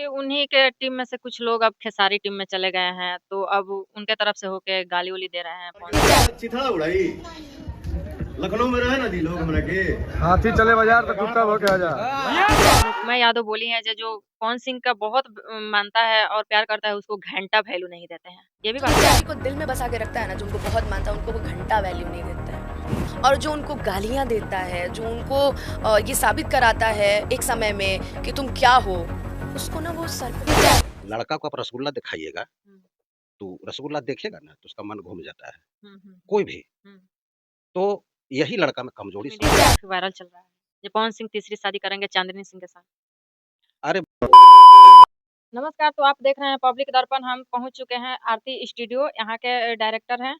कि उन्हीं के टीम में से कुछ लोग अब खेसारी टीम में चले गए हैं, तो अब उनके तरफ से होके गाली-वाली दे रहे हैं पवन सिंह को। चिथड़ा उड़ाई लखनऊ में रहे ना जी लोग हमरा के हाथी चले बाजार तो कुत्ता भौंके आजा। अनुपमा यादव बोली हैं जो पवन सिंह का बहुत मानता है और प्यार करता है, उसको घंटा वैल्यू नहीं देते हैं। ये भी जो बात है। किसी को दिल में बसा के रखता है ना, जो उनको बहुत मानता है, उनको वो घंटा वैल्यू नहीं देता है। और जो उनको गालियां देता है, जो उनको ये साबित कराता है एक समय में कि तुम क्या हो, उसको ना वो सर पे लड़का को आप रसगुल्ला दिखाइएगा, हुँ, तो रसगुल्ला देखेगा ना तो उसका मन घूम जाता है, हुँ, हुँ, कोई भी। हुँ। तो यही लड़का में कमज़ोरी मीडिया समझ में काफ़ी वायरल चल रहा है। ये पवन सिंह तीसरी शादी करेंगे चांदनी सिंह के साथ। अरे नमस्कार, तो आप देख रहे हैं पब्लिक दर्पण। हम पहुँच चुके हैं आरती स्टूडियो, यहाँ के डायरेक्टर हैं।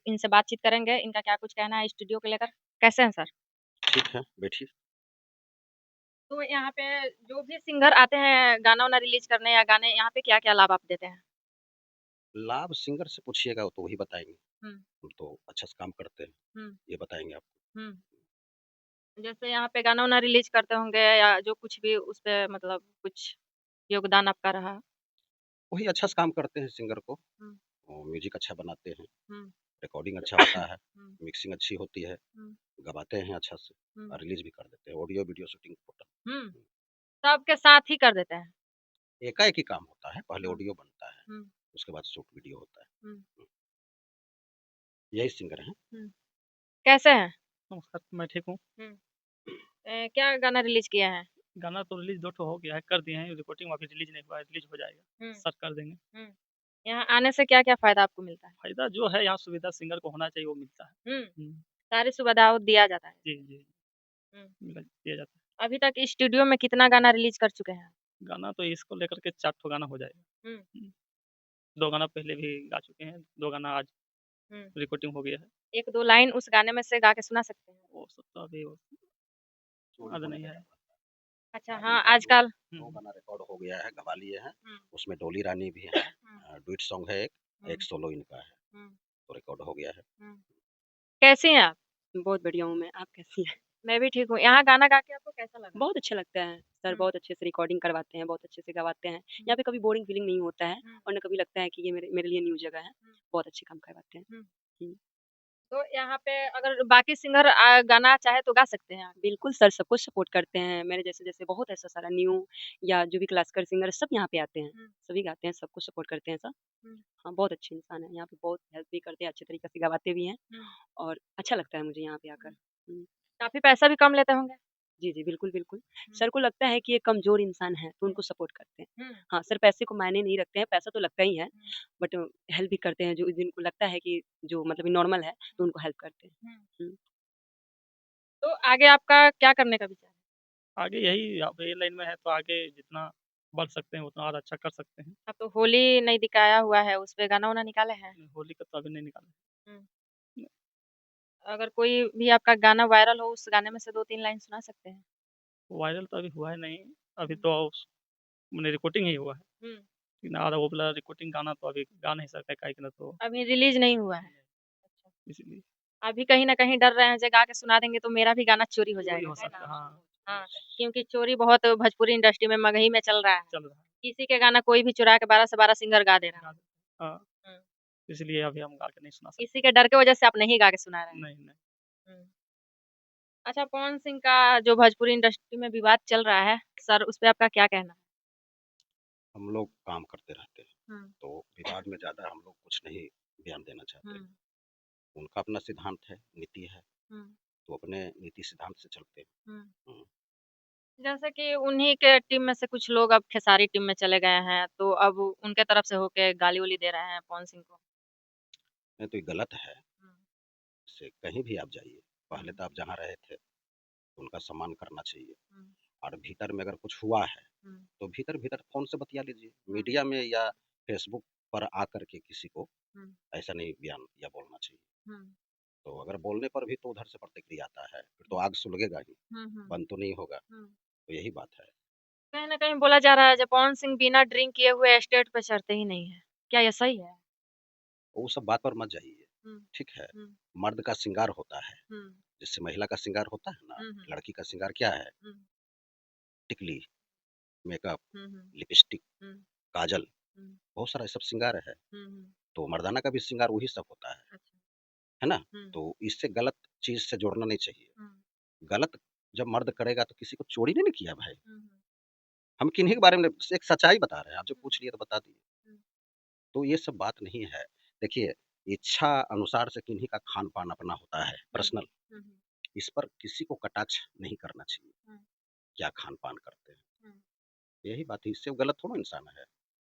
इनसे बातचीत करेंगे, इनका क्या कुछ कहना है स्टूडियो को लेकर। कैसे हैं सर? ठीक है, बैठिए। तो यहाँ पे जो भी सिंगर आते हैं गाना-वाना रिलीज़ करने या गाने, यहाँ पे क्या-क्या लाभ आप देते हैं? लाभ सिंगर से पूछिएगा तो वही बताएँगे। हुँ, हम तो अच्छा से काम करते हैं, हुँ, ये बताएँगे आपको। हुँ। जैसे यहाँ पे गाना-वाना रिलीज़ करते होंगे या जो कुछ भी उस पे मतलब कुछ योगदान आपका रहा? वही अच्छा से काम करते हैं सिंगर को, हुँ, और म्यूज़िक अच्छा बनाते हैं, हुँ, रिकॉर्डिंग अच्छा होता है, हुँ, मिक्सिंग अच्छी होती है, हुँ, गवाते हैं अच्छा से हुँ, और रिलीज़ भी कर देते हैं, ऑडियो वीडियो शूटिंग टोटल। हुँ। सबके साथ ही कर देते हैं। एकाएक ही काम होता है, पहले हुँ, ऑडियो बनता है, हुँ, उसके बाद शूट वीडियो होता है। हुँ, यही सिंगर हैं। हुँ। कैसे हैं? नमस्कार, मैं ठीक हूँ। हुँ। क्या गाना रिलीज़ किए हैं? गाना तो रिलीज़ 2 ठो हो गया है, कर दिए हैं, रिकॉर्डिंग अभी रिलीज़ नहीं हुआ है, रिलीज़ हो जाएगा, हुँ, सर्च कर देंगे। हुँ। यहाँ आने से क्या-क्या फ़ायदा आपको मिलता है? फ़ायदा जो है यहाँ सुविधा सिंगर को होना चाहिए वो मिलता है। हुँ, हुँ, सारी सुविधाओं दिया जाता है। जी, जी, हुँ। दिया जाता है। अभी तक स्टूडियो में कितना गाना रिलीज़ कर चुके हैं? गाना तो इसको लेकर के 4 ठो गाना हो जाएगा। हुँ, हुँ, 2 गाना पहले भी गा चुके हैं, 2 गाना आज हुँ। रिकॉर्डिंग हो गया है। 1-2 लाइन उस गाने में से गा के सुना सकते हैं? वो सब तो अभी वो चोरी याद होने नहीं लगा है। था। अच्छा गाने हाँ, का आजकल 2 हुँ, गाना रिकॉर्ड हो गया है, गवा लिए हैं। हुँ, उसमें डोली रानी भी है, हुँ, डुएट सॉन्ग है एक, हुँ, एक सोलो इनका है, हुँ, तो रिकॉर्ड हो गया है। हुँ। कैसी हैं आप? बहुत बढ़िया हूँ मैं, आप कैसी हैं? मैं भी ठीक हूँ। यहाँ गाना गा के आपको कैसा लगा? बहुत अच्छा लगता है, सर हुँ, बहुत अच्छे से रिकॉर्डिंग करवाते हैं, बहुत अच्छे से गवाते हैं। हुँ, यहाँ पे कभी बोरिंग फीलिंग नहीं होता है हुँ, और ना कभी लगता है कि ये मेरे मेरे लिए न्यू जगह है, हुँ, बहुत अच्छे काम करवाते हैं। हुँ। हुँ, तो यहाँ पे अगर बाकी सिंगर गाना चाहे तो गा सकते हैं आप? बिल्कुल सर सब कुछ सपोर्ट करते हैं, मेरे जैसे-जैसे बहुत ऐसा सारा न्यू या जो भी क्लासिकल सिंगर है सब यहाँ पे आते हैं, हुँ, सभी गाते हैं, सब कुछ सपोर्ट करते हैं सर। हुँ, हाँ, बहुत अच्छे इंसान हैं, यहाँ पे बहुत हेल्प भी करते हैं, अच्छे तरीके से गवाते भी हैं हुँ, और अच्छा लगता है मुझे यहाँ पे आकर। हुँ। हुँ। काफ़ी पैसा भी कम लेते होंगे? जी, जी, बिल्कुल, बिल्कुल। हुँ, सर को लगता है कि ये कमज़ोर इंसान है, तो हुँ, उनको सपोर्ट करते हैं। हुँ, हाँ, सर पैसे को मायने नहीं रखते हैं, पैसा तो लगता ही है, हुँ, बट हेल्प भी करते हैं, जो जिनको लगता है कि जो मतलब नॉर्मल है, तो हुँ, उनको हेल्प करते हैं। हुँ। हुँ। तो आगे आपका क्या करने का विचार है? आगे यही अब ये लाइन में है तो आगे जितना बढ़ सकते हैं उतना और अच्छा कर सकते हैं। अब तो होली नहीं दिखाया हुआ है, उस पे गाना-वाना निकाले हैं? होली का तो अभी नहीं निकाला हुँ। है। अगर कोई भी आपका गाना वायरल हो, उस गाने में से 2-3 लाइन सुना सकते हैं? वायरल तो अभी हुआ है नहीं, अभी हुँ, तो मने रिकॉर्डिंग ही हुआ है। हुँ। लेकिन और वो वाला रिकॉर्डिंग गाना तो अभी गा नहीं सकते काहे कि ना तो अभी रिलीज़ नहीं हुआ है। अच्छा। इसलिए अभी कहीं न कहीं डर रहे हैं, जे गा के सुना देंगे तो मेरा भी गाना चोरी हो चोरी जाएगा, हो है सकता ना? है। हाँ, हाँ, क्योंकि चोरी बहुत भोजपुरी इंडस्ट्री में मगही में चल रहा है। चल रहा है। किसी के गाना कोई भी चुरा के 12 से 12 सिंगर गा दे रहा है। गा देते हैं। हाँ, हुँ। इसलिए अभी हम गा के नहीं सुना सकते। इसी के डर के वजह से आप नहीं गा के सुना रहे हैं। नहीं, नहीं। हुँ। अच्छा पवन सिंह का जो भोजपुरी इंडस्ट्री में विवाद चल रहा है, सर उस पे आपका क्या कहना है? हम लोग काम करते रहते हैं, हुँ, तो विवाद में ज़्यादा हम लोग कुछ नहीं बयान देना चाहते। हुँ, उनका अपना सिद्धांत है, नीति है, हुँ, तो अपने नीति सिद्धांत से चलते हैं। हुँ। हुँ, जैसे कि उन्हीं के टीम में से कुछ लोग अब खेसारी टीम में चले गए हैं, तो अब उनके तरफ से होके गाली-वाली दे रहे हैं पवन सिंह को। नहीं तो ये गलत है, हुँ, इससे कहीं भी आप जाइए, हुँ, पहले तो आप जहाँ रहे थे, तो उनका सम्मान करना चाहिए। हुँ, और भीतर में अगर कुछ हुआ है, हुँ, तो भीतर-भीतर फ़ोन से बतिया लीजिए। हुँ, मीडिया में या फ़ेसबुक पर आकर के किसी को हुँ, ऐसा नहीं बयान या बोलना चाहिए। हुँ, तो अगर बोलने पर भी तो उधर से प्रतिक्रिया आता है, फिर तो आग सुलगेगा ही, हुँ, हुँ, बंद तो नहीं होगा। हुँ। तो यही बात है। कहीं न कहीं बोला जा रहा है, जो पवन सिंह बिना ड्रिंक किए हुए स्टेज पे चढ़ते ही नहीं हैं। क्या ये सही है? वो सब बात पर मत जाइए, हुँ, ठीक है? हुँ, मर्द का श्रृंगार होता है, हुँ, जैसे महिला का श्रृंगार होता है ना, हुँ, हुँ, लड़की का श्रृंगार क्या है? हुँ, टिकली। मेकअप, हुँ, हुँ, लिपस्टिक, हुँ, काजल, हुँ, बहुत सारा ये सब श्रृंगार है। हुँ, हुँ, तो मर्दाना का भी श्रृंगार वही सब होता अच्छा, है ना? हुँ, तो इससे गलत चीज़ से जोड़ना नहीं चाहिए। हुँ, गलत जब मर्द करेगा तो किसी को चोरी नहीं ना किया भाई। हुँ, हुँ, हम किन्हीं के बारे में एक सच्चाई बता रहे हैं, आपसे हुँ, पूछ लिए तो बता दिए। हुँ, तो ये सब बात नहीं है। देखिए, इच्छा अनुसार से किन्हीं का खान-पान अपना होता है, हुँ, पर्सनल। हुँ, हुँ, इस पर किसी को कटाक्ष नहीं करना चाहिए, हुँ, क्या खान-पान करते हैं। हुँ। यही बात है, इससे वो गलत थोड़ा इंसान है।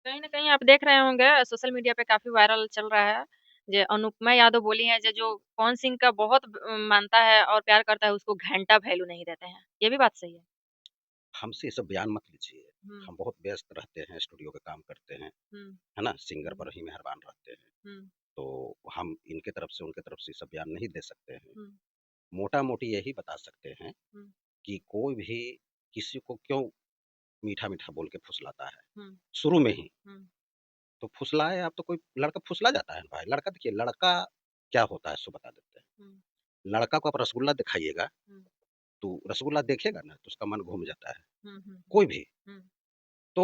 कहीं न कहीं आप देख रहे होंगे सोशल मीडिया पे काफ़ी वायरल चल रहा है। जे अनुपमा यादव बोली हैं जो पवन सिंह का बहुत मानता है और प्यार करता है उसको घंटा वैल्यू नहीं देते हैं। ये भी बात सही है? हमसे ये सब बयान मत लीजिए। हुँ, हम बहुत व्यस्त रहते हैं, स्टूडियो का काम करते हैं, हुँ, है ना? सिंगर हुँ, पर ही मेहरबान रहते हैं। हुँ, तो हम इनके तरफ से, उनके तरफ से ये सब बयान नहीं दे सकते हैं। हुँ, मोटा-मोटी यही बता सकते हैं हुँ, कि कोई भी किसी को क्यों मीठा-मीठा बोल के फुसलाता है, हुँ, शुरू में ही। हुँ, तो फुसलाए आप तो कोई लड़का फुसला जाता है भाई। लड़का देखिए, लड़का क्या होता है सो बता देते हैं। हुँ, लड़का को आप रसगुल्ला दिखाइएगा, हुँ, तो रसगुल्ला देखेगा ना तो उसका मन घूम जाता है, हुँ, हुँ, कोई भी। हुँ, तो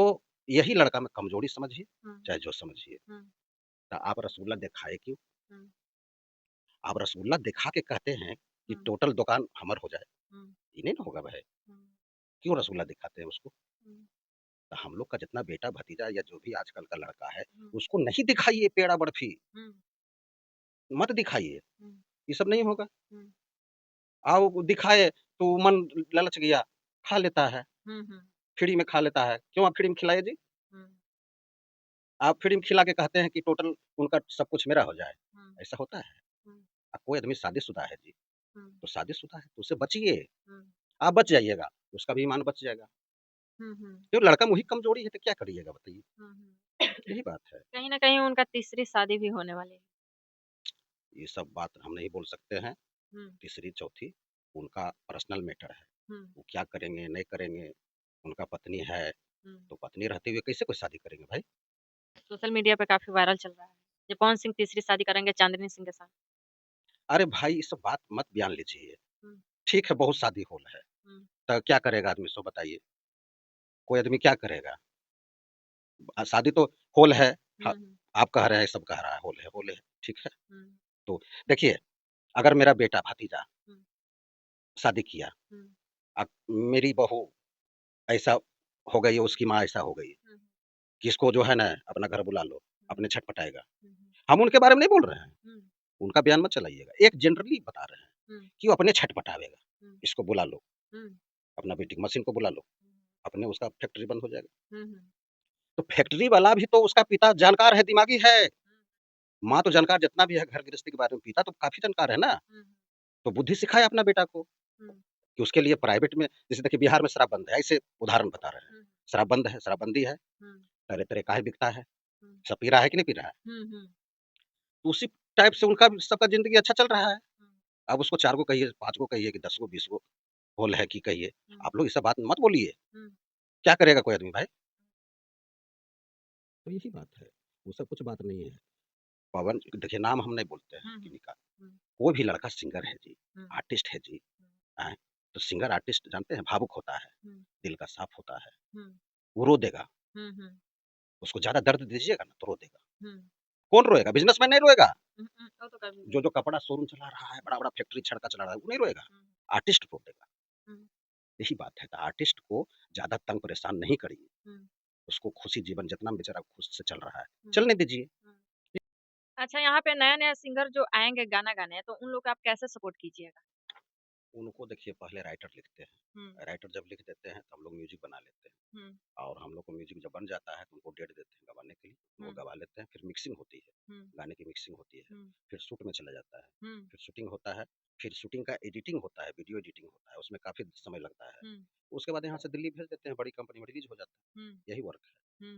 यही लड़का में कमज़ोरी समझिए, हुँ, चाहे जो समझिए। हुँ, तो आप रसगुल्ला दिखाए क्यों? हुँ, आप रसगुल्ला दिखा के कहते हैं कि हुँ, टोटल दुकान हमर हो जाए, हुँ, ये नहीं ना होगा भाई। हुँ, क्यों रसगुल्ला दिखाते हैं उसको? हुँ, तो हम लोग का जितना बेटा भतीजा या जो भी आजकल का लड़का है, हुँ, उसको नहीं दिखाइए पेड़ा बर्फी, हुँ, मत दिखाइए, हुँ, ये सब नहीं होगा। हुँ, वो दिखाए तो मन ललच गया, खा लेता है, हुँ, हुँ, फ्री में खा लेता है। क्यों आप फ्री में खिलाइए जी? हुँ, आप फ्री में खिला के कहते हैं कि टोटल उनका सब कुछ मेरा हो जाए, हुँ, ऐसा होता है? हुँ, कोई आदमी शादीशुदा है जी, हुँ, तो शादीशुदा है तो उससे बचिए, हुँ, आप बच जाइएगा, उसका भी ईमान बच जाएगा। हुँ, हुँ, क्यों लड़का में वही कमज़ोरी है तो क्या करिएगा बताइए? हुँ, हुँ। यही बात है। कहीं न कहीं उनका तीसरी शादी भी होने वाली है। ये सब बात हम नहीं बोल सकते हैं, हुँ, तीसरी, चौथी उनका पर्सनल मैटर है। हुँ, वो क्या करेंगे, नहीं करेंगे, उनका पत्नी है, हुँ। तो पत्नी रहते हुए कैसे कोई शादी करेंगे भाई? सोशल मीडिया पे काफ़ी वायरल चल रहा है। ये पवन सिंह तीसरी शादी करेंगे चांदनी सिंह के साथ। अरे भाई ये सब बात मत बयान लीजिए। हुँ, ठीक है, बहुत शादी हॉल है, हुँ, तो क्या करेगा आदमी सो बताइए? कोई आदमी क्या करेगा? शादी तो हॉल है, हुँ, हाँ, हुँ, आप कह रहे हैं सब कह रहा है हॉल है, ठीक है। हुँ, तो देखिए, अगर मेरा बेटा भतीजा हुँ, शादी किया, हुँ, अब मेरी बहू ऐसा हो गई है, उसकी माँ ऐसा हो गई है, हुँ, कि इसको जो है ना अपना घर बुला लो, हुँ, अपने छटपटाएगा। हुँ, हुँ, हम उनके बारे में नहीं बोल रहे हैं, हुँ, उनका बयान मत चलाइएगा। एक जनरली बता रहे हैं हुँ, कि वो अपने छटपटावेगा, हुँ, इसको बुला लो, हुँ, अपना वेटिंग मशीन को बुला लो, अपने उसका फैक्ट्री बंद हो जाएगा। हुँ, हुँ, तो फैक्ट्री वाला भी तो उसका पिता जानकार है, दिमागी है। माँ तो जानकार जितना भी है घर गृहस्थी के बारे में, पिता तो काफ़ी जानकार है ना। हुँ, तो बुद्धि सिखाए अपना बेटा को हुँ, कि उसके लिए प्राइवेट में जैसे देखिए बिहार में शराब बंद है, ऐसे उदाहरण बता रहे हैं। हुँ, शराब बंद है, शराबबंदी है, हुँ, तरह-तरह काहे बिकता है, हुँ, सब पी रहा है कि नहीं पी रहा है? हुँ, हुँ, तो उसी टाइप से उनका भी सबका ज़िंदगी अच्छा चल रहा है। हुँ, अब उसको 4 को कहिए, 5 को कहिए कि 10 को 20 को होल है कि कहिए। हुँ, आप लोग ये सब बात मत बोलिए, हुँ, क्या करेगा कोई आदमी भाई? तो यही बात है, वो सब कुछ बात नहीं है। पवन देखिए नाम हम नहीं बोलते हैं हुँ, हुँ, किन्हीं का, हुँ, कोई भी लड़का सिंगर है जी, हुँ, आर्टिस्ट है जी, हुँ, हैं? तो सिंगर आर्टिस्ट जानते हैं भावुक होता है, हुँ, दिल का साफ होता है, हुँ, वो रो देगा, हुँ, हुँ, उसको ज़्यादा दर्द दीजिएगा ना तो रो देगा। हुँ, कौन रोएगा? बिज़नेसमैन नहीं रोएगा। वो तो कभी भी जो कपड़ा शोरूम चला रहा है, बड़ा-बड़ा फैक्ट्री छड़का चला रहा है, वो नहीं रोएगा। हुँ, आर्टिस्ट रो देगा, हुँ, यही बात है। तो आर्टिस्ट को ज़्यादा तंग परेशान नहीं करिए, हुँ, उसको खुशी जीवन जितना बेचारा खुश से चल रहा है, हुँ, चलने दीजिए। हुँ। अच्छा यहाँ पे नया-नया सिंगर जो आएँगे गाना गाने, तो उन लोग को आप कैसे सपोर्ट कीजिएगा? उनको देखिए पहले राइटर लिखते हुँ, हैं, राइटर जब लिख देते हैं तो हम लोग म्यूज़िक बना लेते हैं हुँ, और हम लोग को म्यूज़िक जब बन जाता है तो उनको डेट देते हैं गवाने के लिए, तो वो हुँ, गवा लेते हैं, फिर मिक्सिंग होती है, हुँ, गाने की मिक्सिंग होती है, हुँ, फिर शूट में चला जाता है, हुँ, फिर शूटिंग होता है, फिर शूटिंग का एडिटिंग होता है, वीडियो एडिटिंग होता है, उसमें काफ़ी समय लगता है। हुँ, उसके बाद यहाँ से दिल्ली भेज देते हैं, बड़ी कंपनी में रिलीज़ हो जाता हुँ, है, यही वर्क है। हुँ।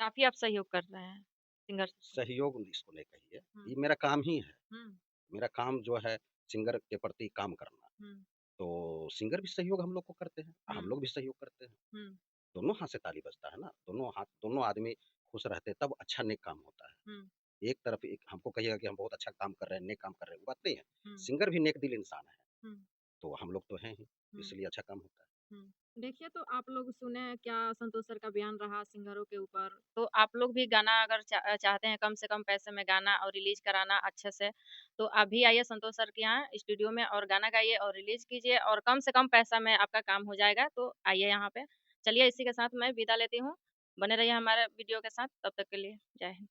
काफ़ी आप सहयोग कर रहे हैं सिंगर्स को। सहयोग इसको नहीं कहिए, हुँ, ये मेरा काम ही है। हुँ, मेरा काम जो है सिंगर के प्रति काम करना। हुँ, तो सिंगर भी सहयोग हम लोग को करते हैं, हम हुँ, लोग भी सहयोग करते हैं। हुँ, दोनों हाथ से ताली बजता है ना, दोनों आदमी खुश रहते हैं तब अच्छा नेक काम होता है। हुँ, एक तरफ एक हमको कहिएगा कि हम बहुत अच्छा काम कर रहे हैं, नेक काम कर रहे हैं, वो बात नहीं है। हुँ, सिंगर भी नेक दिल इंसान है, हुँ, तो हम लोग तो हैं ही, हुँ। इसलिए अच्छा काम होता है। देखिए तो आप लोग सुने क्या संतोष सर का बयान रहा सिंगरों के ऊपर, तो आप लोग भी गाना अगर चाहते हैं कम से कम पैसे में गाना और रिलीज़ कराना अच्छे से, तो आप भी आइए संतोष सर के यहाँ स्टूडियो में और गाना गाइए और रिलीज़ कीजिए और कम से कम पैसा में आपका काम हो जाएगा, तो आइए यहाँ पे। चलिए इसी के साथ मैं विदा लेती हूँ, बने रहिए हमारे वीडियो के साथ, तब तक के लिए जय हिंद।